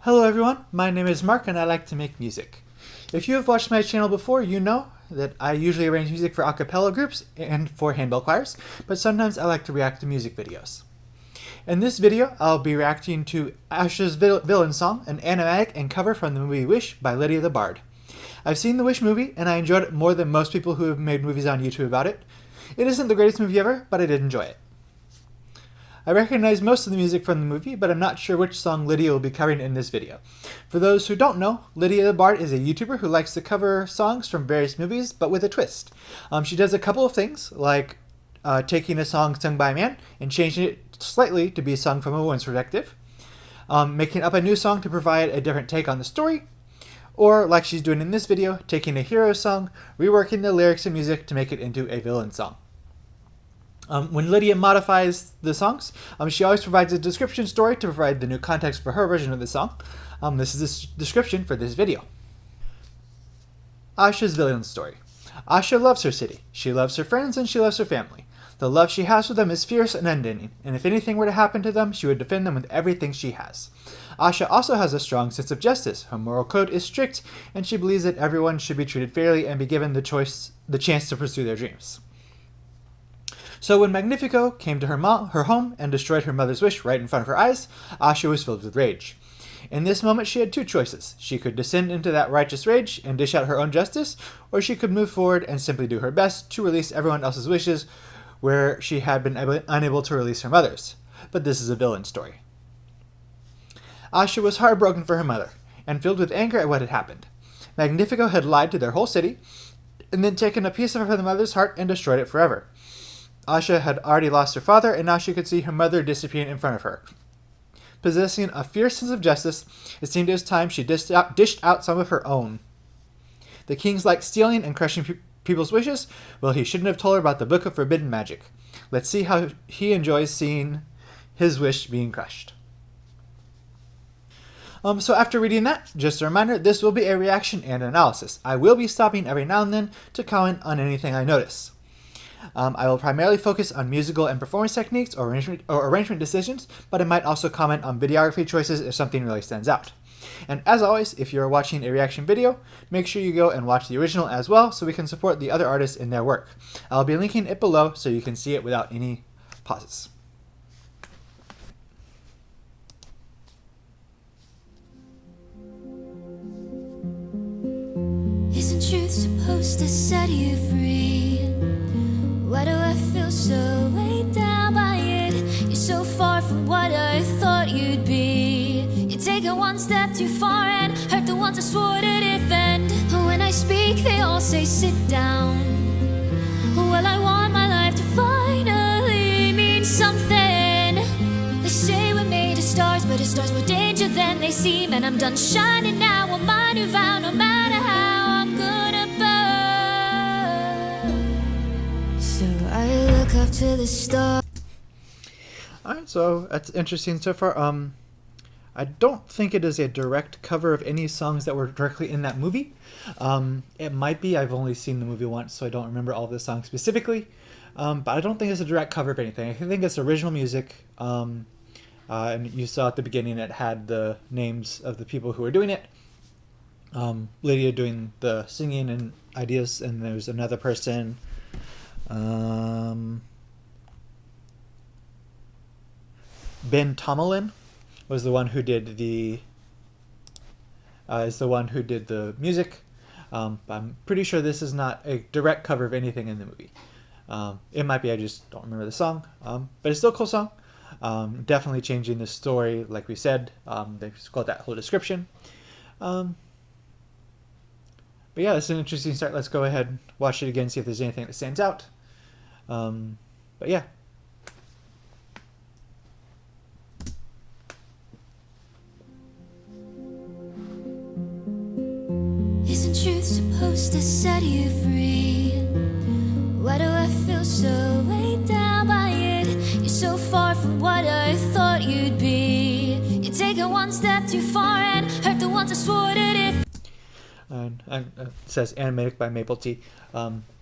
Hello everyone, my name is Mark and I like to make music. If you have watched my channel before, you know that I usually arrange music for a cappella groups and for handbell choirs, but sometimes I like to react to music videos. In this video, I'll be reacting to Asha's villain song, an animatic and cover from the movie Wish by Lydia the Bard. I've seen the Wish movie and I enjoyed it more than most people who have made movies on YouTube about it. It isn't the greatest movie ever, but I did enjoy it. I recognize most of the music from the movie, but I'm not sure which song Lydia will be covering in this video. For those who don't know, Lydia the Bard is a YouTuber who likes to cover songs from various movies, but with a twist. She does a couple of things, like taking a song sung by a man and changing it slightly to be sung from a woman's perspective, making up a new song to provide a different take on the story, or like she's doing in this video, taking a hero song, reworking the lyrics and music to make it into a villain song. When Lydia modifies the songs, she always provides a description story to provide the new context for her version of the song. This is the description for this video. Asha's villain story. Asha loves her city. She loves her friends and she loves her family. The love she has for them is fierce and unending, and if anything were to happen to them, she would defend them with everything she has. Asha also has a strong sense of justice. Her moral code is strict, and she believes that everyone should be treated fairly and be given the chance to pursue their dreams. So when Magnifico came to her home and destroyed her mother's wish right in front of her eyes, Asha was filled with rage. In this moment she had two choices. She could descend into that righteous rage and dish out her own justice, or she could move forward and simply do her best to release everyone else's wishes where she had been unable to release her mother's. But this is a villain story. Asha was heartbroken for her mother, and filled with anger at what had happened. Magnifico had lied to their whole city, and then taken a piece of her mother's heart and destroyed it forever. Asha had already lost her father, and now she could see her mother disappearing in front of her. Possessing a fierce sense of justice, it seemed it was time she dished out some of her own. The king's like stealing and crushing people's wishes? Well, he shouldn't have told her about the Book of Forbidden Magic. Let's see how he enjoys seeing his wish being crushed. So after reading that, just a reminder, this will be a reaction and analysis. I will be stopping every now and then to comment on anything I notice. I will primarily focus on musical and performance techniques or arrangement decisions, but I might also comment on videography choices if something really stands out. And as always, if you're watching a reaction video, make sure you go and watch the original as well so we can support the other artists in their work. I'll be linking it below so you can see it without any pauses. Isn't truth supposed to set you free? Why do I feel so weighed down by it? You're so far from what I thought you'd be. You take it one step too far and hurt the ones I swore to defend. When I speak they all say sit down. Well, I want my life to finally mean something. They say we're made of stars, but a star's more danger than they seem. And I'm done shining now on my new vow, no matter how I'm gonna burn. So I look up to the stars. Alright, so that's interesting so far. I don't think it is a direct cover of any songs that were directly in that movie. It might be. I've only seen the movie once, so I don't remember all the songs specifically. But I don't think it's a direct cover of anything. I think it's original music. And you saw at the beginning it had the names of the people who were doing it. Lydia doing the singing and ideas, and there's another person. Ben Tomalin was the one who did the music. I'm pretty sure this is not a direct cover of anything in the movie. It might be, I just don't remember the song. But it's still a cool song. Definitely changing the story, like we said. They've got that whole description. But yeah, it's an interesting start. Let's go ahead and watch it again, see if there's anything that stands out. But yeah. Isn't truth supposed to set you free? Why do I feel so weighed down by it? You're so far from what I thought you'd be. You take it one step too far and hurt the ones I swore to defend. It says animatic by Maple Tea.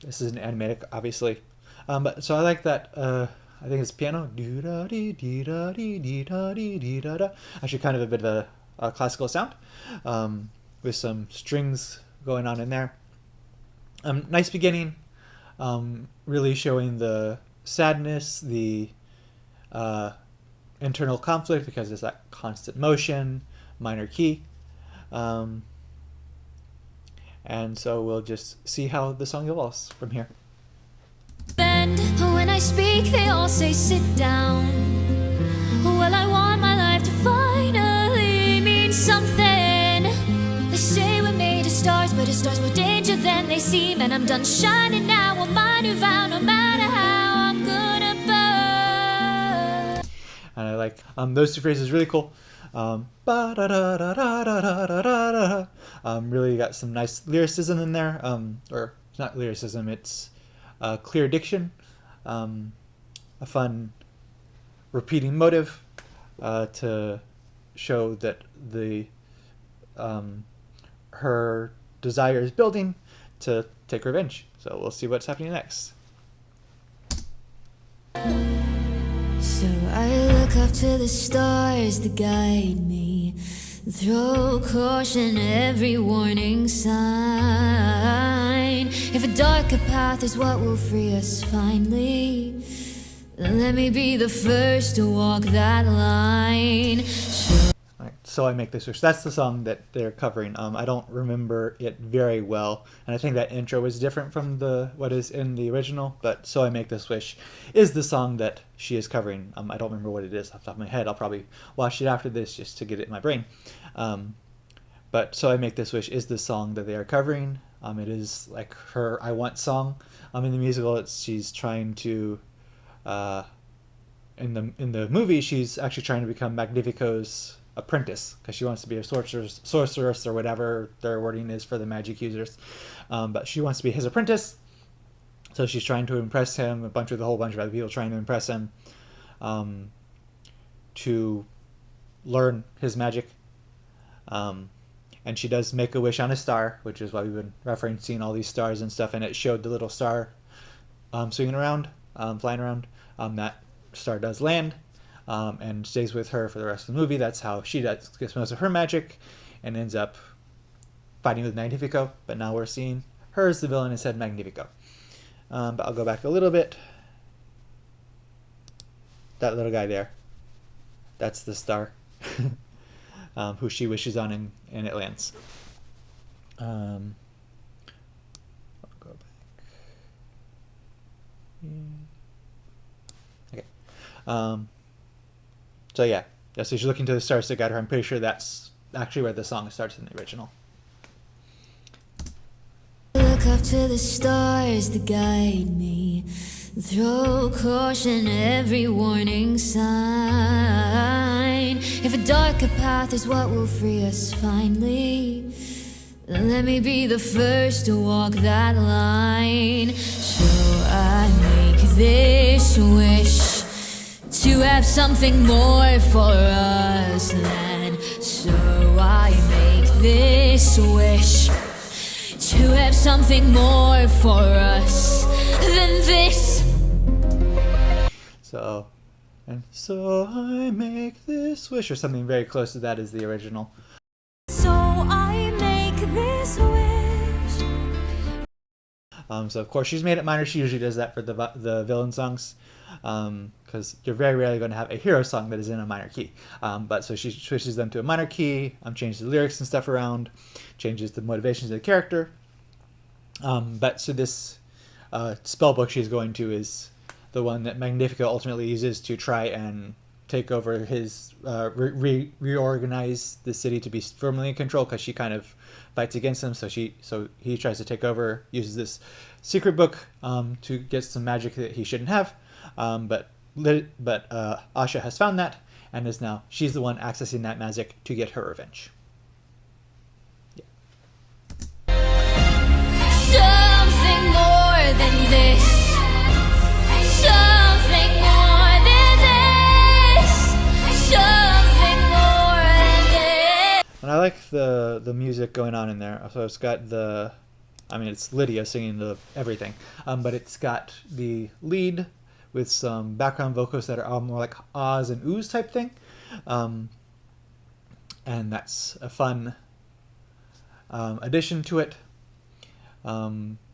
This is an animatic, obviously. But so I like that. I think it's piano. Actually, kind of a bit of a classical sound, with some strings going on in there. Nice beginning, really showing the sadness, the internal conflict, because there's that constant motion, minor key. And so we'll just see how the song evolves from here. And when I speak, they all say sit down. Well, I want my life to finally mean something. They say we're made of stars, but it starts more danger than they seem. And I'm done shining now on my new vow, no matter how I'm gonna burn. And I like those two phrases, really cool. Really got some nice lyricism in there, or it's not lyricism, it's clear diction, a fun repeating motive to show that the her desire is building to take revenge. So we'll see what's happening next. So I look up to the stars to guide me, throw caution every warning sign. If a darker path is what will free us finally, then let me be the first to walk that line. So I Make This Wish. That's the song that they're covering. I don't remember it very well, and I think that intro is different from what is in the original, but So I Make This Wish is the song that she is covering. I don't remember what it is off the top of my head. I'll probably watch it after this just to get it in my brain. But So I Make This Wish is the song that they are covering. It is like her I Want song. In the musical, she's trying to... in the movie, she's actually trying to become Magnifico's apprentice, because she wants to be a sorceress or whatever their wording is for the magic users, but she wants to be his apprentice, so she's trying to impress him, a whole bunch of other people trying to impress him, to learn his magic, and she does make a wish on a star, which is why we've been referencing all these stars and stuff, and it showed the little star swinging around, flying around. That star does land, and stays with her for the rest of the movie. That's how she gets most of her magic and ends up fighting with Magnifico. But now we're seeing her as the villain instead of Magnifico. But I'll go back a little bit. That little guy there, that's the star who she wishes on, and it lands. I'll go back. Okay. So yeah, so she's looking to the stars to guide her. I'm pretty sure that's actually where the song starts in the original. Look up to the stars to guide me, throw caution every warning sign. If a darker path is what will free us finally, then let me be the first to walk that line. So I make this wish to have something more for us then. So I make this wish to have something more for us than this. So I make this wish, or something very close to that is the original. So I make this wish. So of course she's made it minor. She usually does that for the villain songs, because you're very rarely going to have a hero song that is in a minor key. But so she switches them to a minor key, changes the lyrics and stuff around, changes the motivations of the character. But so this spell book she's going to is the one that Magnifico ultimately uses to try and take over his reorganize the city to be firmly in control, because she kind of fights against him. So he tries to take over, uses this secret book to get some magic that he shouldn't have. But Asha has found that, and she's the one accessing that magic to get her revenge. Something more than this. Something more than this. Something more than this. And I like the music going on in there. So it's got it's Lydia singing everything, but it's got the lead with some background vocals that are all more like ahs and oohs type thing. and that's a fun addition to it.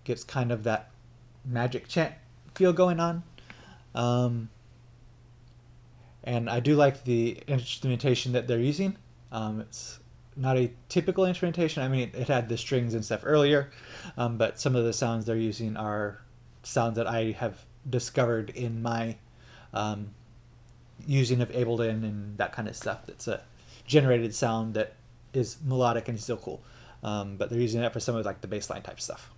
Gets kind of that magic chant feel going on. And I do like the instrumentation that they're using. It's not a typical instrumentation. I mean, it had the strings and stuff earlier, but some of the sounds they're using are sounds that I have discovered in my using of Ableton and that kind of stuff. That's a generated sound that is melodic and still cool. But they're using that for some of like the bassline type stuff.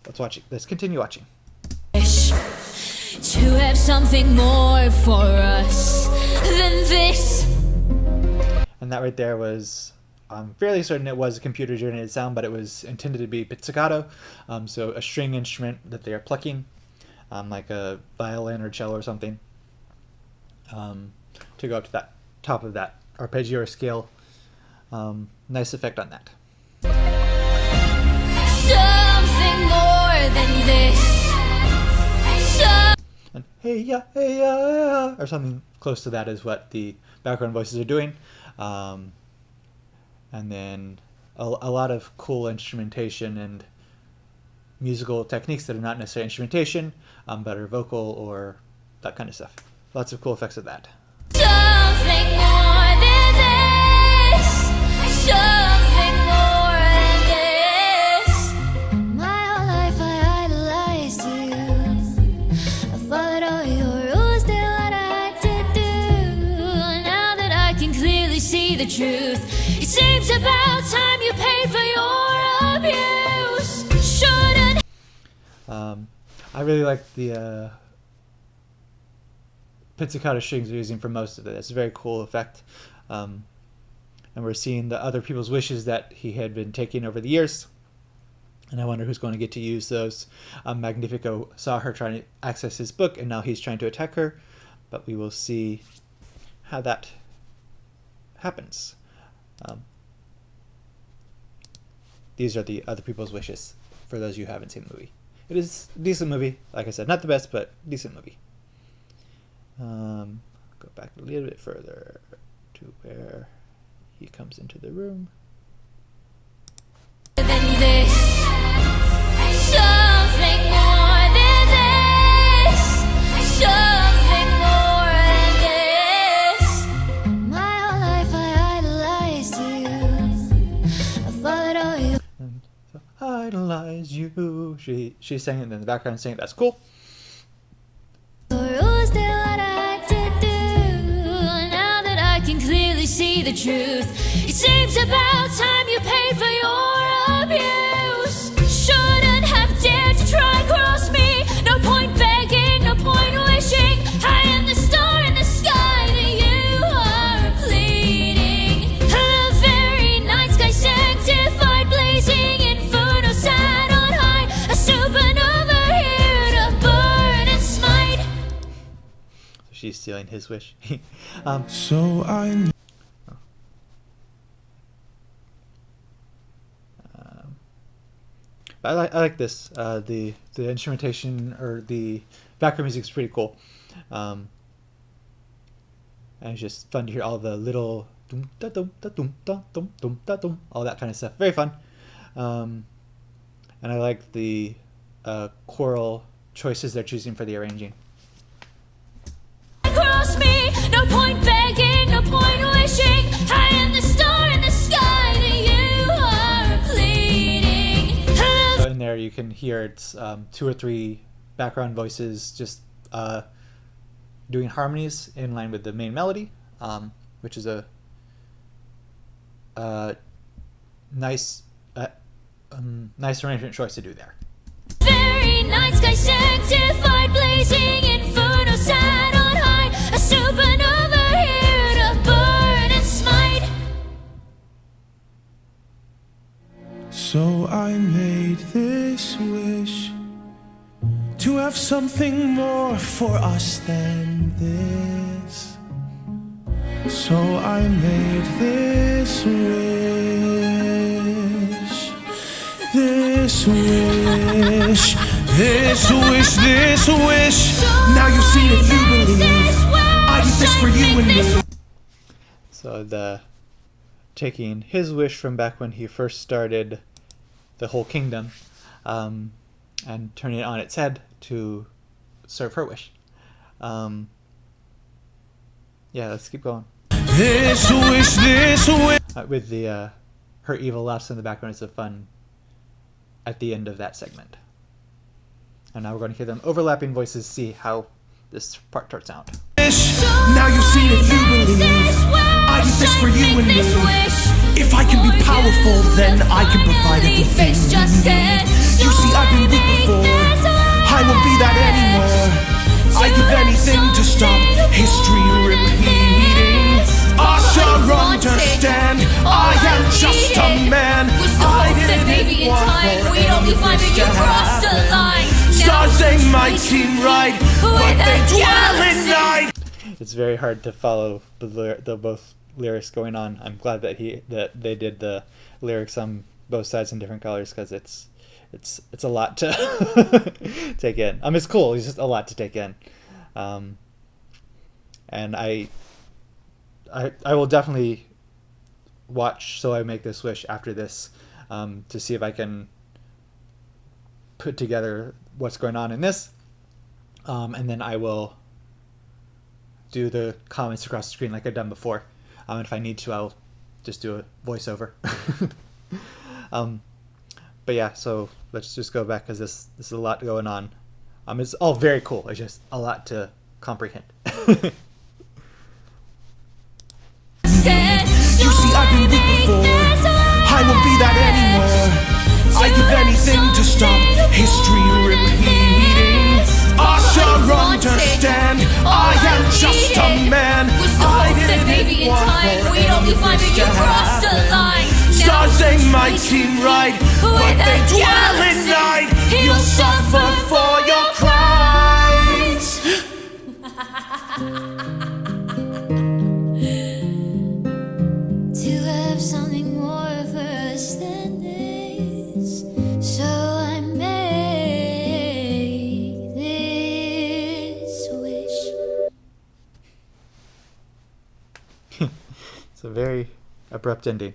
Let's watch it. Let's continue watching. To have something more for us than this. And that right there was, I'm fairly certain it was a computer generated sound, but it was intended to be pizzicato. So a string instrument that they are plucking, like a violin or cello or something, to go up to that top of that arpeggio or scale. Nice effect on that. Something more than this. And hey ya, or something close to that is what the background voices are doing. And then a lot of cool instrumentation and musical techniques that are not necessarily instrumentation, but are vocal or that kind of stuff. Lots of cool effects of that. Something more than this. Something more than this. My whole life I idolized you. I followed all your rules, did what I had to do. Now that I can clearly see the truth, it seems about time you paid for your abuse. Shouldn't. I really like the pizzicato strings they're using for most of it. It's a very cool effect. And we're seeing the other people's wishes that he had been taking over the years. And I wonder who's going to get to use those. Magnifico saw her trying to access his book, and now he's trying to attack her. But we will see how that happens. These are the other people's wishes, for those of you who haven't seen the movie. It is a decent movie. Like I said, not the best, but decent movie. Go back a little bit further to where he comes into the room. Than this. Something more than this. Something more than this. My whole life I idolized you. I followed all you. And so, idolize you. She's saying it in the background, saying that's cool. Rules did what I had to do. Now that I can clearly see the truth, it seems about time you paid for your abuse. Shouldn't have dared to try and cross me. No point begging, no point wishing. I am the star in the sky that you are pleading. The very night sky sanctified, blazing inferno sat on high. A supernova here to burn and smite. She's stealing his wish. So I I like this. The instrumentation or the background music is pretty cool. And it's just fun to hear all the little dum da dum da dum da dum dum da dum, all that kind of stuff. Very fun. And I like the choral choices they're choosing for the arranging. Cross me, no point begging, no point wishing. I am the star in the sky that you are pleading. So in there you can hear it's 2 or 3 background voices just doing harmonies in line with the main melody, which is a nice arrangement choice to do there. Very night sky sanctified, blazing inferno sat on high. A supernova here to burn and smite. So I made this wish to have something more for us than this. So I made this wish, this wish, this wish, this wish. Now you see that you believe. I did this for you and me. So the taking his wish from back when he first started the whole kingdom, and turning it on its head to serve her wish. Yeah, let's keep going. This wish, With the her evil laughs in the background is a fun at the end of that segment. And now we're going to hear them overlapping voices, see how this part turns out. Now you see that you believe. I did this for you and me. If I can be powerful, then I can provide everything you need. You see, I've been weak before. I won't be that anymore. I give anything to stop history repeating. Asha, understand, I am just a man. I didn't want for anything to happen. Stars ain't my team right, but they dwell at night. It's very hard to follow the both lyrics going on. I'm glad that they did the lyrics on both sides in different colors, because it's a lot to take in. It's cool. It's just a lot to take in, and I will definitely watch So I Make This Wish after this, to see if I can put together what's going on in this, and then I will do the comments across the screen like I've done before. If I need to, I'll just do a voiceover. But yeah, so let's just go back, because this is a lot going on. It's all very cool. It's just a lot to comprehend. You see, I've been weak before. I won't be that anymore. I give anything to stop history repeating. Asha, understand, I am just a man. I didn't want for anything to happen. Stars ain't my team right, but they dwell at night. You'll suffer for your crimes. To have something more for us than this, so I make this wish. It's a very abrupt ending.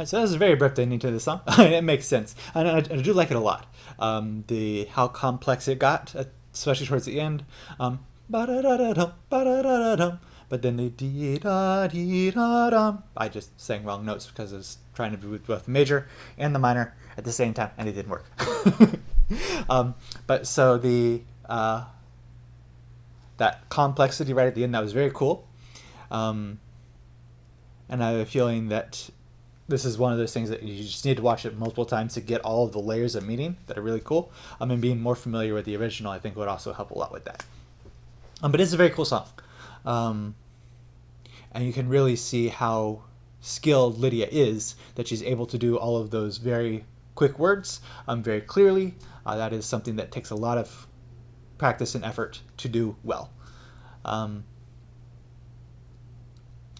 So that was a very abrupt ending to the song. It makes sense, and I do like it a lot. How complex it got, especially towards the end. Ba-da-da-da-dum, ba-da-da-da-dum. But then the dee-da-dee-da-dum. I just sang wrong notes because I was trying to be with both the major and the minor at the same time, and it didn't work. But so that complexity right at the end, that was very cool. And I have a feeling that this is one of those things that you just need to watch it multiple times to get all of the layers of meaning that are really cool. And being more familiar with the original, I think, would also help a lot with that. But it's a very cool song. And you can really see how skilled Lydia is, that she's able to do all of those very quick words very clearly. That is something that takes a lot of practice and effort to do well.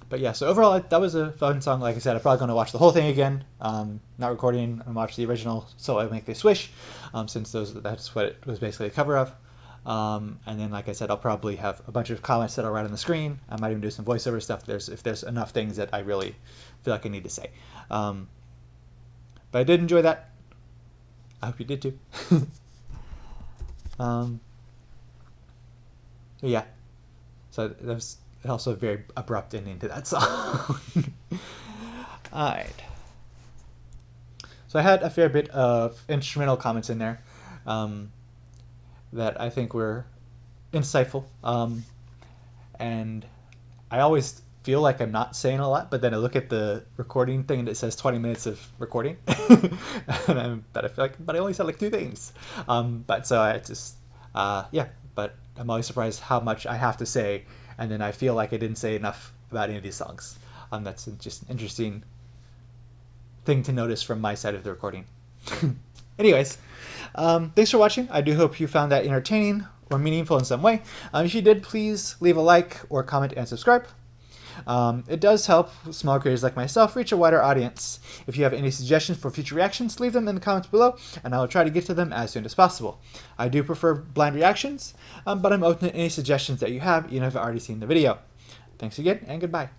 But yeah, so overall, that was a fun song. Like I said, I'm probably going to watch the whole thing again. Not recording and watch the original, So I Make This Wish, since that's what it was basically a cover of. And then, like I said, I'll probably have a bunch of comments that I'll write on the screen. I might even do some voiceover stuff if there's enough things that I really feel like I need to say. But I did enjoy that. I hope you did too. Yeah. So that was also a very abrupt ending to that song. Alright. So I had a fair bit of instrumental comments in there that I think were insightful. And I always feel like I'm not saying a lot, but then I look at the recording thing and it says 20 minutes of recording. But I feel like, but I only said like 2 things. But so I just, yeah, but I'm always surprised how much I have to say, and then I feel like I didn't say enough about any of these songs. That's just an interesting thing to notice from my side of the recording. Anyways, thanks for watching. I do hope you found that entertaining or meaningful in some way. If you did, please leave a like or comment and subscribe. It does help small creators like myself reach a wider audience. If you have any suggestions for future reactions, leave them in the comments below, and I will try to get to them as soon as possible. I do prefer blind reactions, but I'm open to any suggestions that you have, even if I've already seen the video. Thanks again, and goodbye.